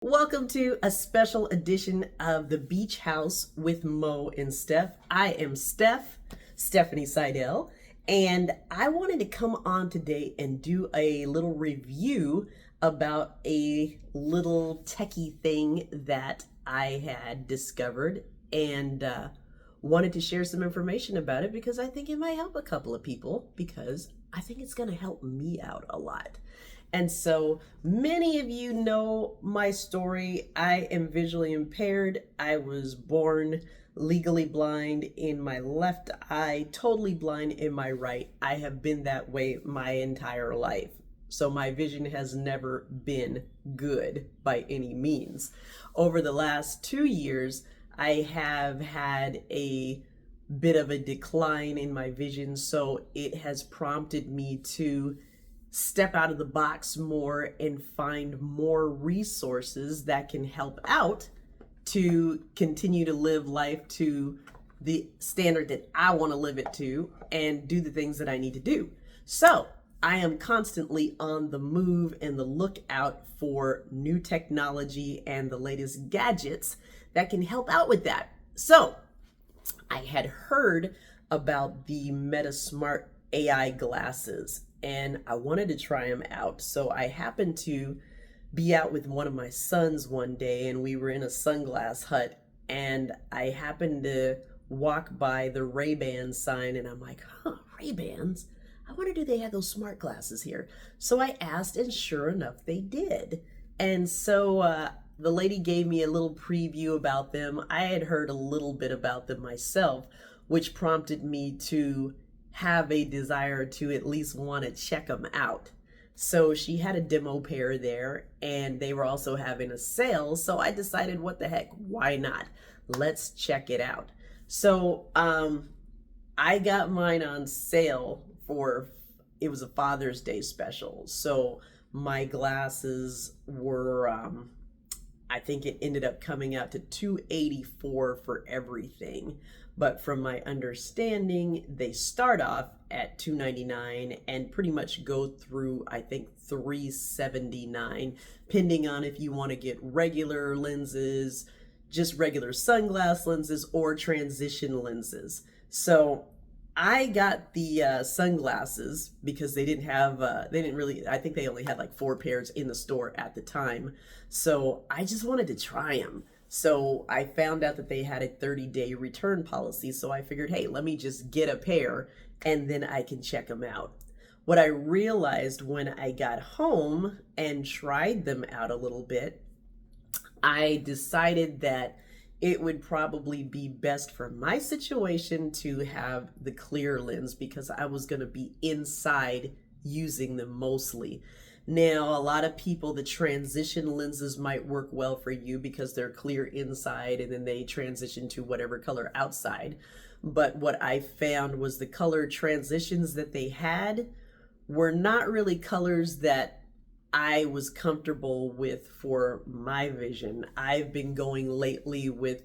Welcome to a special edition of the Beach House with Mo and Steph. I am Stephanie Seidel, and I wanted to come on today and do a little review about a little techie thing that I had discovered and wanted to share some information about it because I think it might help a couple of people because I think it's going to help me out a lot. And so many of you know my story. I am visually impaired. I was born legally blind in my left eye, totally blind in my right. I have been that way my entire life. So my vision has never been good by any means. Over the last 2 years, I have had a bit of a decline in my vision. So it has prompted me to step out of the box more and find more resources that can help out to continue to live life to the standard that I want to live it to and do the things that I need to do. So I am constantly on the move and the lookout for new technology and the latest gadgets that can help out with that. So I had heard about the Meta Smart AI glasses and I wanted to try them out. So I happened to be out with one of my sons one day and we were in a sunglass hut and I happened to walk by the Ray-Ban sign and I'm like, Ray-Bans? I wonder, do they have those smart glasses here? So I asked and sure enough they did. And so the lady gave me a little preview about them. I had heard a little bit about them myself, which prompted me to have a desire to at least want to check them out. So she had a demo pair there and they were also having a sale. So I decided, what the heck, why not? Let's check it out. So I got mine on sale it was a Father's Day special. So my glasses were, I think it ended up coming out to $284 for everything. But from my understanding, they start off at $299 and pretty much go through, I think, $379, depending on if you want to get regular lenses, just regular sunglass lenses, or transition lenses. So I got the sunglasses because they didn't really, I think they only had like 4 pairs in the store at the time. So I just wanted to try them. So I found out that they had a 30-day return policy. So I figured, hey, let me just get a pair and then I can check them out. What I realized when I got home and tried them out a little bit, I decided that it would probably be best for my situation to have the clear lens because I was going to be inside using them mostly. Now, a lot of people, the transition lenses might work well for you because they're clear inside and then they transition to whatever color outside. But what I found was the color transitions that they had were not really colors that I was comfortable with for my vision. I've been going lately with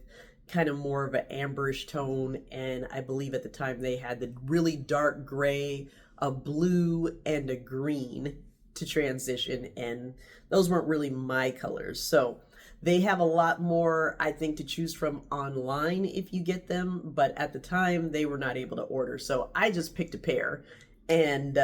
kind of more of an amberish tone, and I believe at the time they had the really dark gray, a blue, and a green to transition, and those weren't really my colors. So they have a lot more, I think, to choose from online if you get them, but at the time they were not able to order. So I just picked a pair and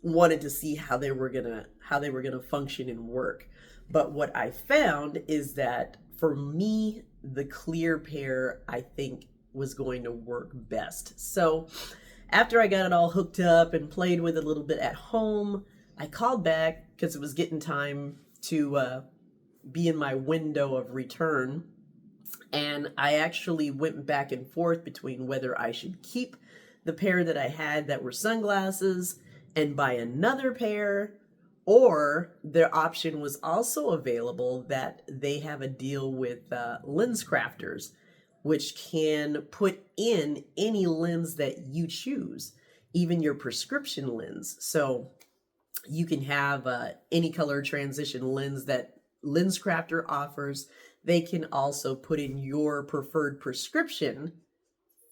wanted to see how they were gonna function and work. But what I found is that for me, the clear pair I think was going to work best. So after I got it all hooked up and played with it a little bit at home, I called back because it was getting time to be in my window of return. And I actually went back and forth between whether I should keep the pair that I had that were sunglasses and buy another pair, or their option was also available that they have a deal with lens crafters, which can put in any lens that you choose, even your prescription lens. So you can have any color transition lens that Lens Crafter offers. They can also put in your preferred prescription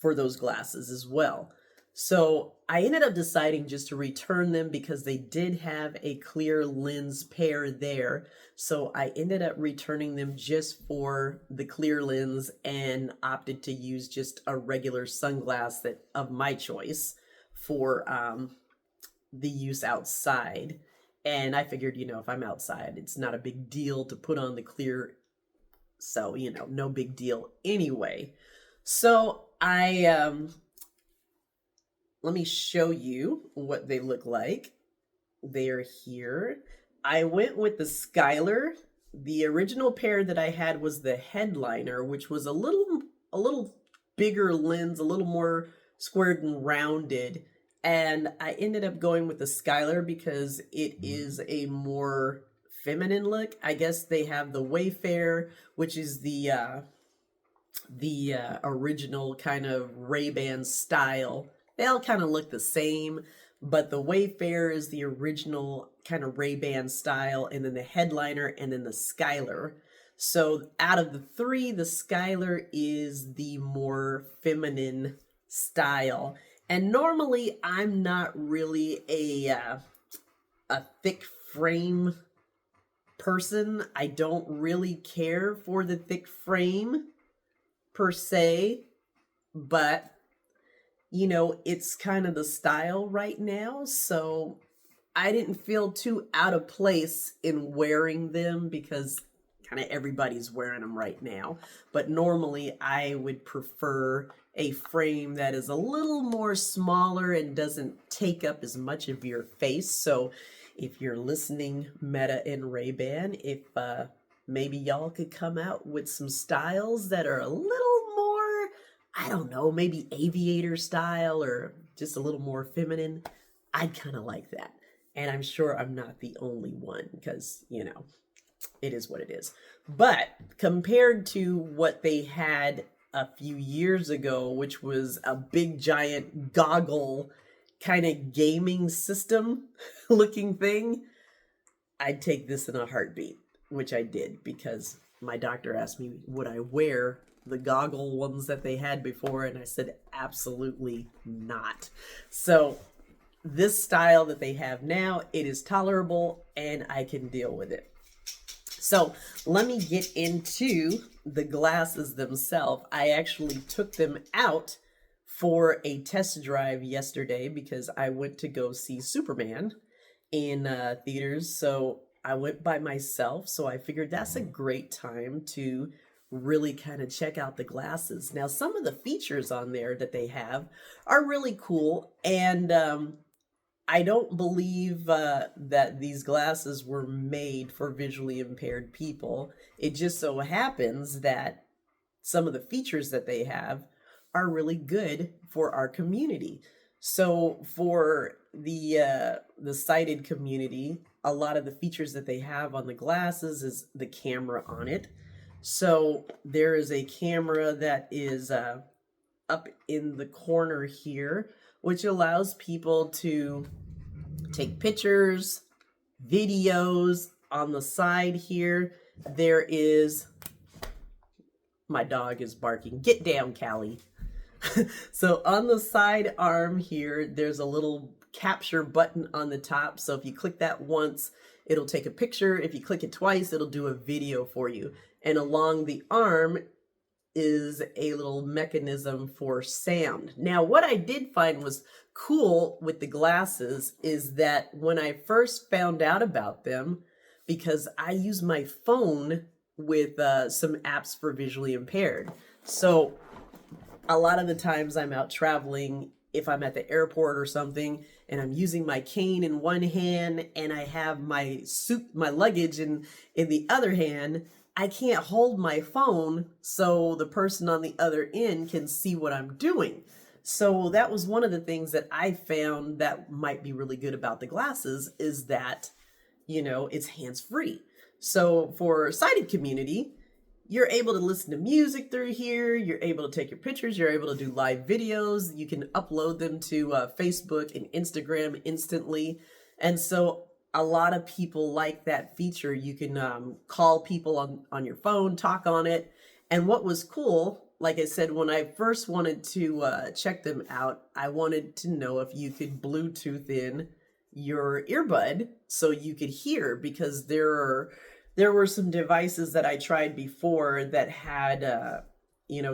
for those glasses as well. So I ended up deciding just to return them because they did have a clear lens pair there. So I ended up returning them just for the clear lens and opted to use just a regular sunglass that of my choice for the use outside. And I figured, if I'm outside, it's not a big deal to put on the clear. So, no big deal anyway. So let me show you what they look like. They're here. I went with the Skylar. The original pair that I had was the headliner, which was a little bigger lens, a little more squared and rounded. And I ended up going with the Skylar because it is a more feminine look. I guess they have the Wayfair, which is the original kind of Ray-Ban style. They all kind of look the same, but the Wayfair is the original kind of Ray-Ban style, and then the headliner, and then the Skylar. So out of the three, the Skylar is the more feminine style. And normally I'm not really a thick frame person. I don't really care for the thick frame per se, but it's kind of the style right now. So I didn't feel too out of place in wearing them because kind of everybody's wearing them right now. But normally I would prefer a frame that is a little more smaller and doesn't take up as much of your face. So if you're listening, Meta and Ray-Ban, if maybe y'all could come out with some styles that are a little more, I don't know, maybe aviator style or just a little more feminine, I'd kind of like that. And I'm sure I'm not the only one because, it is what it is. But compared to what they had a few years ago, which was a big giant goggle kind of gaming system looking thing, I'd take this in a heartbeat, which I did because my doctor asked me, would I wear the goggle ones that they had before? And I said, absolutely not. So this style that they have now, it is tolerable and I can deal with it. So let me get into the glasses themselves. I actually took them out for a test drive yesterday because I went to go see Superman in theaters. So I went by myself. So I figured that's a great time to really kind of check out the glasses. Now, some of the features on there that they have are really cool. And I don't believe that these glasses were made for visually impaired people. It just so happens that some of the features that they have are really good for our community. So for the sighted community, a lot of the features that they have on the glasses is the camera on it. So there is a camera that is up in the corner here, which allows people to take pictures, videos. On the side here, there is, my dog is barking. Get down, Callie. So on the side arm here, there's a little capture button on the top. So if you click that once, it'll take a picture. If you click it twice, it'll do a video for you. And along the arm is a little mechanism for sound. Now, what I did find was cool with the glasses is that when I first found out about them, because I use my phone with some apps for visually impaired. So a lot of the times I'm out traveling, if I'm at the airport or something, and I'm using my cane in one hand and I have my luggage in the other hand, I can't hold my phone so the person on the other end can see what I'm doing. So that was one of the things that I found that might be really good about the glasses is that, it's hands-free. So for sighted community, you're able to listen to music through here. You're able to take your pictures. You're able to do live videos. You can upload them to Facebook and Instagram instantly. And so a lot of people like that feature. You can call people on your phone, talk on it. And what was cool like I said, when I first wanted to check them out, I wanted to know if you could Bluetooth in your earbud so you could hear, because there were some devices that I tried before that had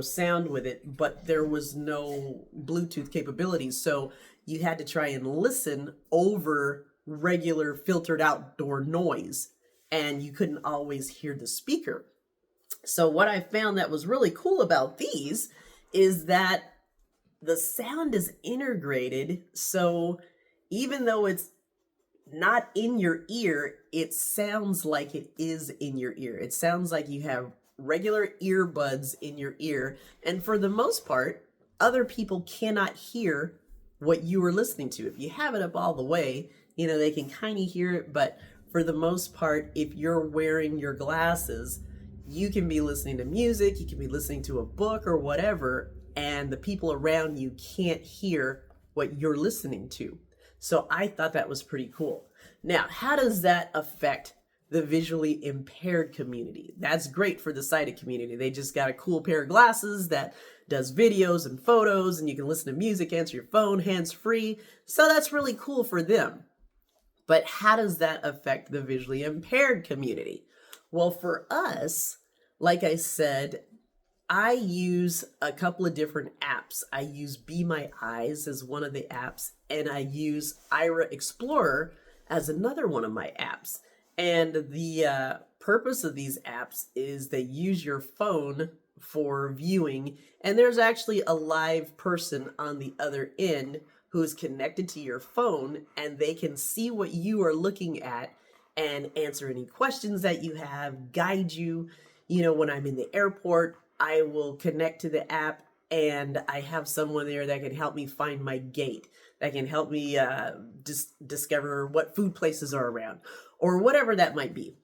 sound with it, but there was no Bluetooth capabilities. So you had to try and listen over regular filtered outdoor noise, and you couldn't always hear the speaker. So what I found that was really cool about these is that the sound is integrated. So even though it's not in your ear, it sounds like it is in your ear. It sounds like you have regular earbuds in your ear. And for the most part, other people cannot hear what you are listening to. If you have it up all the way, they can kind of hear it. But for the most part, if you're wearing your glasses, you can be listening to music, you can be listening to a book or whatever, and the people around you can't hear what you're listening to. So I thought that was pretty cool. Now, how does that affect the visually impaired community? That's great for the sighted community. They just got a cool pair of glasses that does videos and photos, and you can listen to music, answer your phone, hands-free. So that's really cool for them. But how does that affect the visually impaired community? Well, for us, like I said, I use a couple of different apps. I use Be My Eyes as one of the apps, and I use Ira Explorer as another one of my apps. And the purpose of these apps is they use your phone for viewing, and there's actually a live person on the other end who is connected to your phone, and they can see what you are looking at and answer any questions that you have, guide you. When I'm in the airport, I will connect to the app, and I have someone there that can help me find my gate, that can help me discover what food places are around, or whatever that might be.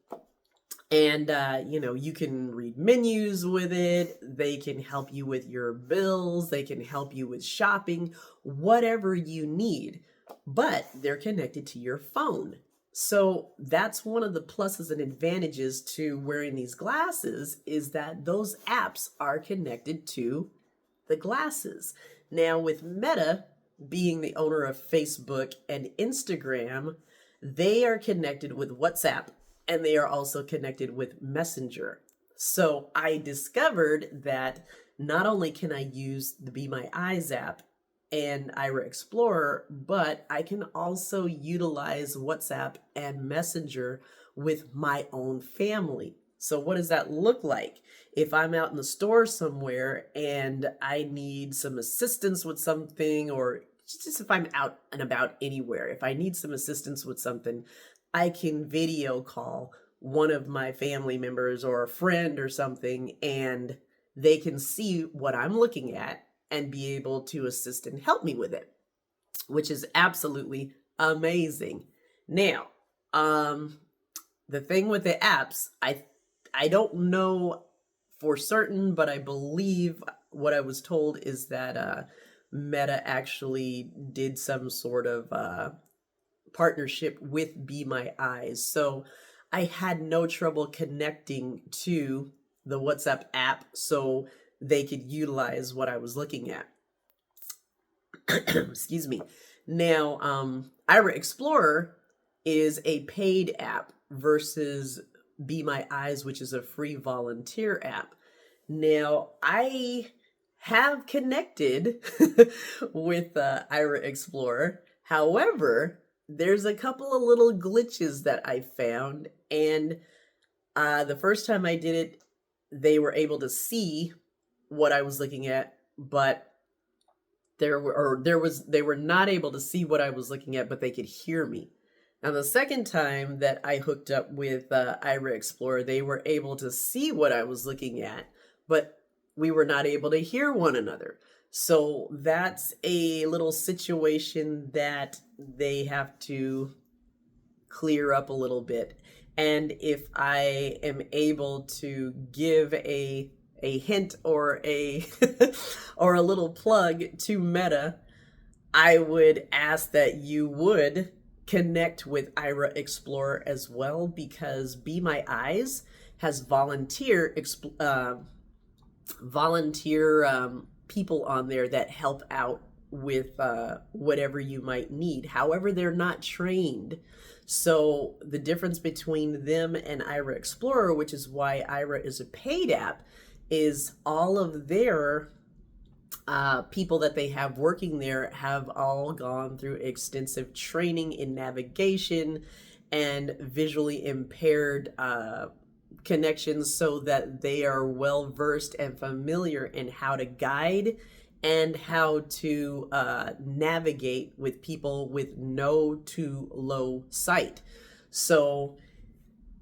And, you can read menus with it. They can help you with your bills. They can help you with shopping, whatever you need, but they're connected to your phone. So that's one of the pluses and advantages to wearing these glasses, is that those apps are connected to the glasses. Now, with Meta being the owner of Facebook and Instagram, they are connected with WhatsApp, and they are also connected with Messenger. So I discovered that not only can I use the Be My Eyes app and Ira Explorer, but I can also utilize WhatsApp and Messenger with my own family. So what does that look like? If I'm out in the store somewhere and I need some assistance with something, or just if I'm out and about anywhere, if I need some assistance with something, I can video call one of my family members or a friend or something, and they can see what I'm looking at and be able to assist and help me with it, which is absolutely amazing. Now, the thing with the apps, I don't know for certain, but I believe what I was told is that Meta actually did some sort of partnership with Be My Eyes. So I had no trouble connecting to the WhatsApp app so they could utilize what I was looking at. Excuse me. Now, Ira Explorer is a paid app versus Be My Eyes, which is a free volunteer app. Now, I have connected with Ira Explorer. However, there's a couple of little glitches that I found, and the first time I did it, they were able to see what I was looking at, but they were not able to see what I was looking at, but they could hear me. Now, the second time that I hooked up with Ira Explorer, they were able to see what I was looking at, but we were not able to hear one another. So that's a little situation that they have to clear up a little bit. And if I am able to give a hint or a or a little plug to Meta, I would ask that you would connect with Ira Explorer as well, because Be My Eyes has volunteer volunteer people on there that help out with whatever you might need. However, they're not trained. So the difference between them and Ira Explorer, which is why Ira is a paid app, is all of their people that they have working there have all gone through extensive training in navigation and visually impaired connections, so that they are well versed and familiar in how to guide and how to navigate with people with no to low sight. So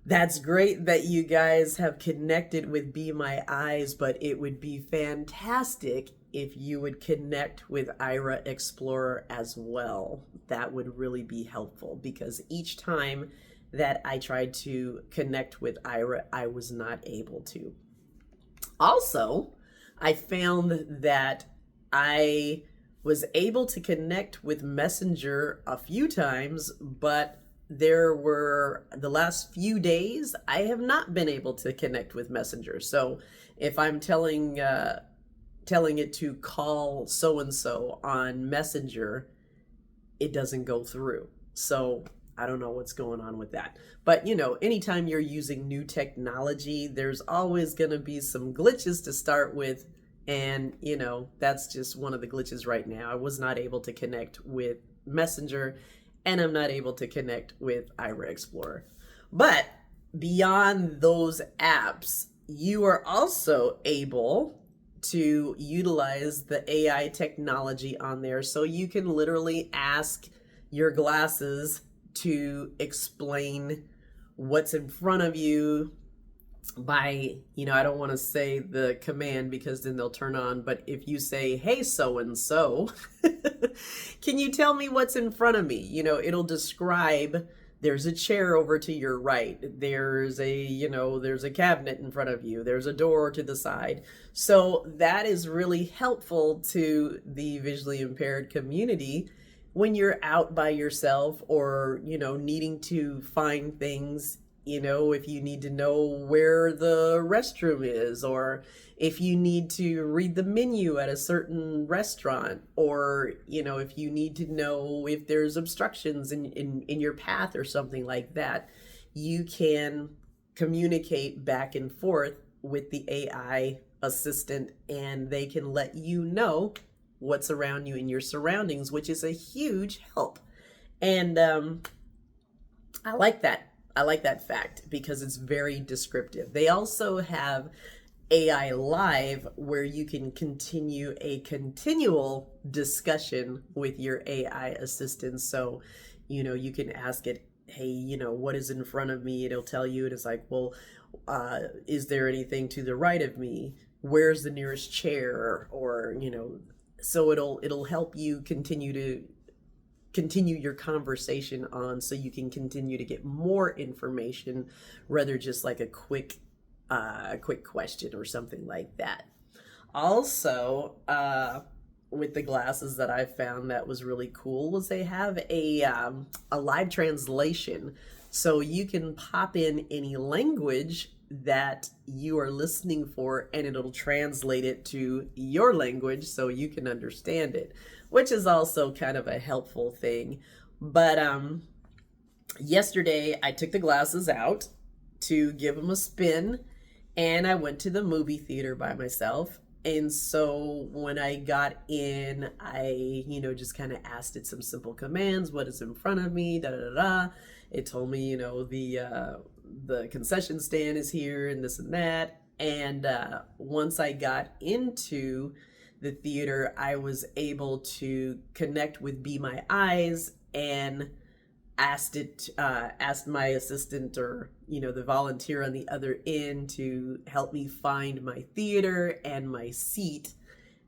that's great that you guys have connected with Be My Eyes, but it would be fantastic if you would connect with Ira Explorer as well. That would really be helpful, because each time that I tried to connect with Ira, I was not able to. Also, I found that I was able to connect with Messenger a few times, but there were the last few days I have not been able to connect with Messenger. So if I'm telling it to call so and so on Messenger, it doesn't go through. So I don't know what's going on with that. But anytime you're using new technology, there's always going to be some glitches to start with. And that's just one of the glitches right now. I was not able to connect with Messenger, and I'm not able to connect with Ira Explorer. But beyond those apps, you are also able to utilize the AI technology on there. So you can literally ask your glasses to explain what's in front of you by, I don't want to say the command because then they'll turn on, but if you say, hey, so-and-so, can you tell me what's in front of me? It'll describe, there's a chair over to your right. There's a cabinet in front of you. There's a door to the side. So that is really helpful to the visually impaired community when you're out by yourself, or, needing to find things. If you need to know where the restroom is, or if you need to read the menu at a certain restaurant, or, if you need to know if there's obstructions in your path or something like that, you can communicate back and forth with the AI assistant, and they can let you know what's around you in your surroundings, which is a huge help. And I like that. I like that fact because it's very descriptive. They also have AI Live, where you can continue a continual discussion with your AI assistant. So, you can ask it, hey, what is in front of me? It'll tell you, and it's like, well, is there anything to the right of me? Where's the nearest chair? Or, so it'll help you continue your conversation on, so you can continue to get more information rather just like a quick question or something like that. Also, with the glasses that I found that was really cool was they have a live translation, so you can pop in any language that you are listening for, and it'll translate it to your language so you can understand it, which is also kind of a helpful thing. But yesterday I took the glasses out to give them a spin, and I went to the movie theater by myself. And so when I got in, I, just kind of asked it some simple commands. What is in front of me? Da da da da. It told me, the concession stand is here and this and that. And once I got into the theater, I was able to connect with Be My Eyes and asked my assistant, or the volunteer on the other end, to help me find my theater and my seat.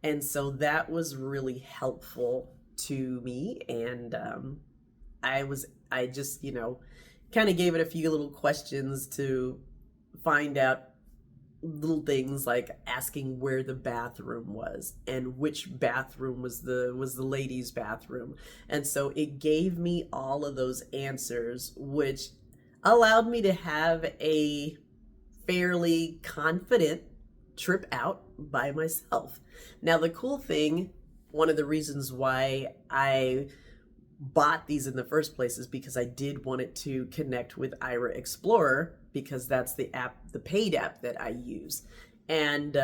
And so that was really helpful to me. And I just kind of gave it a few little questions to find out little things, like asking where the bathroom was and which bathroom was the ladies' bathroom. And so it gave me all of those answers, which allowed me to have a fairly confident trip out by myself. Now, the cool thing, one of the reasons why I bought these in the first place is because I did want it to connect with Ira Explorer, because that's the app, the paid app that I use. And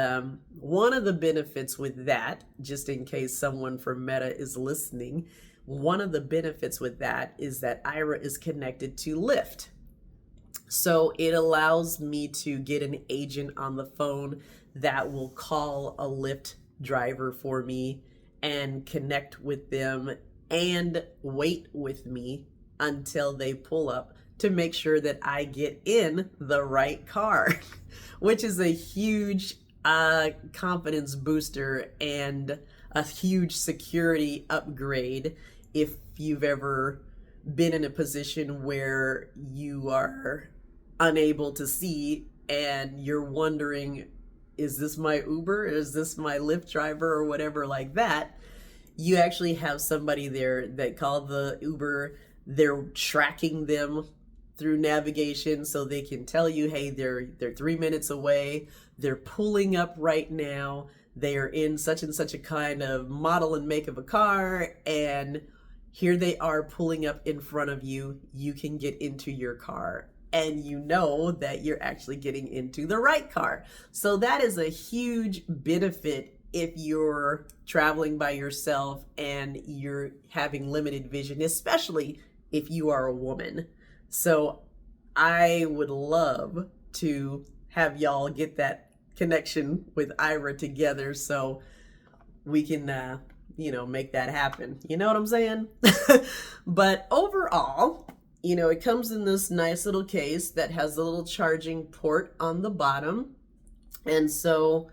one of the benefits with that, just in case someone from Meta is listening, one of the benefits with that is that Ira is connected to Lyft. So it allows me to get an agent on the phone that will call a Lyft driver for me and connect with them and wait with me until they pull up to make sure that I get in the right car, which is a huge confidence booster and a huge security upgrade if you've ever been in a position where you are unable to see and you're wondering, is this my Uber? Is this my Lyft driver or whatever like that? You actually have somebody there that called the Uber. They're tracking them through navigation so they can tell you, hey, they're 3 minutes away. They're pulling up right now. They are in such and such a kind of model and make of a car, and here they are pulling up in front of you. You can get into your car, and you know that you're actually getting into the right car. So that is a huge benefit if you're traveling by yourself and you're having limited vision, especially if you are a woman. So I would love to have y'all get that connection with Ira together so we can, make that happen. You know what I'm saying? But overall, it comes in this nice little case that has a little charging port on the bottom. And so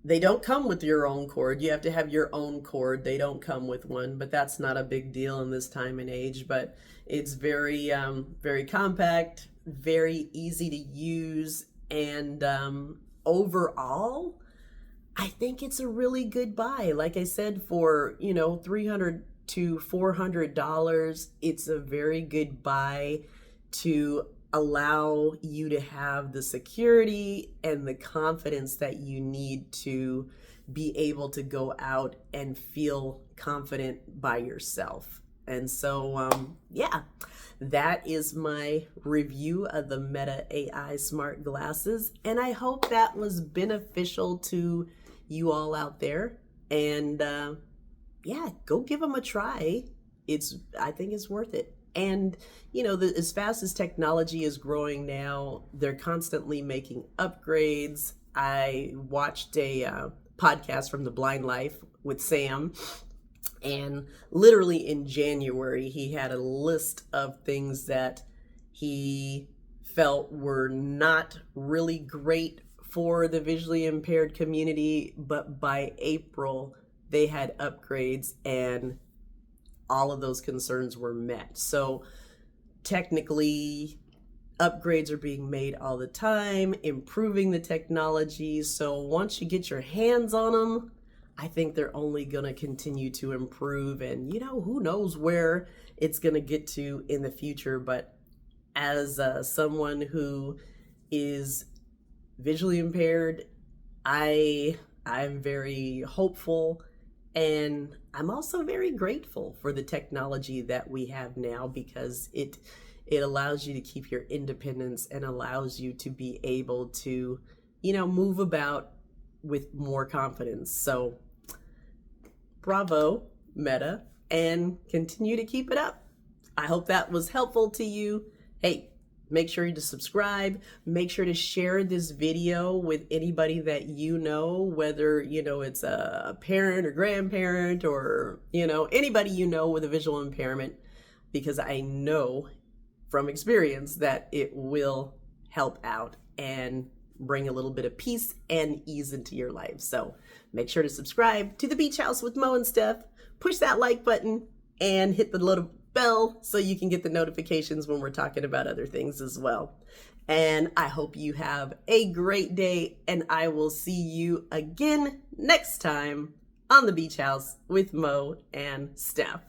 they don't come with your own cord. You have to have your own cord. They don't come with one, but that's not a big deal in this time and age. But it's very, very compact, very easy to use. And overall, I think it's a really good buy. Like I said, for, $300 to $400, it's a very good buy to allow you to have the security and the confidence that you need to be able to go out and feel confident by yourself. And so, that is my review of the Meta AI smart glasses. And I hope that was beneficial to you all out there. And go give them a try. I think it's worth it. And, as fast as technology is growing now, they're constantly making upgrades. I watched a podcast from The Blind Life with Sam, and literally in January, he had a list of things that he felt were not really great for the visually impaired community, but by April, they had upgrades and all of those concerns were met. So technically, upgrades are being made all the time, improving the technology. So once you get your hands on them, I think they're only going to continue to improve. And, who knows where it's going to get to in the future. But as someone who is visually impaired, I'm very hopeful. And I'm also very grateful for the technology that we have now, because it allows you to keep your independence and allows you to be able to, move about with more confidence. So bravo, Meta, and continue to keep it up. I hope that was helpful to you. Hey, make sure to subscribe. Make sure to share this video with anybody that you know, whether, it's a parent or grandparent or, anybody with a visual impairment, because I know from experience that it will help out and bring a little bit of peace and ease into your life. So make sure to subscribe to The Beach House with Mo and Steph. Push that like button and hit the little bell so you can get the notifications when we're talking about other things as well. And I hope you have a great day, and I will see you again next time on The Beach House with Mo and Steph.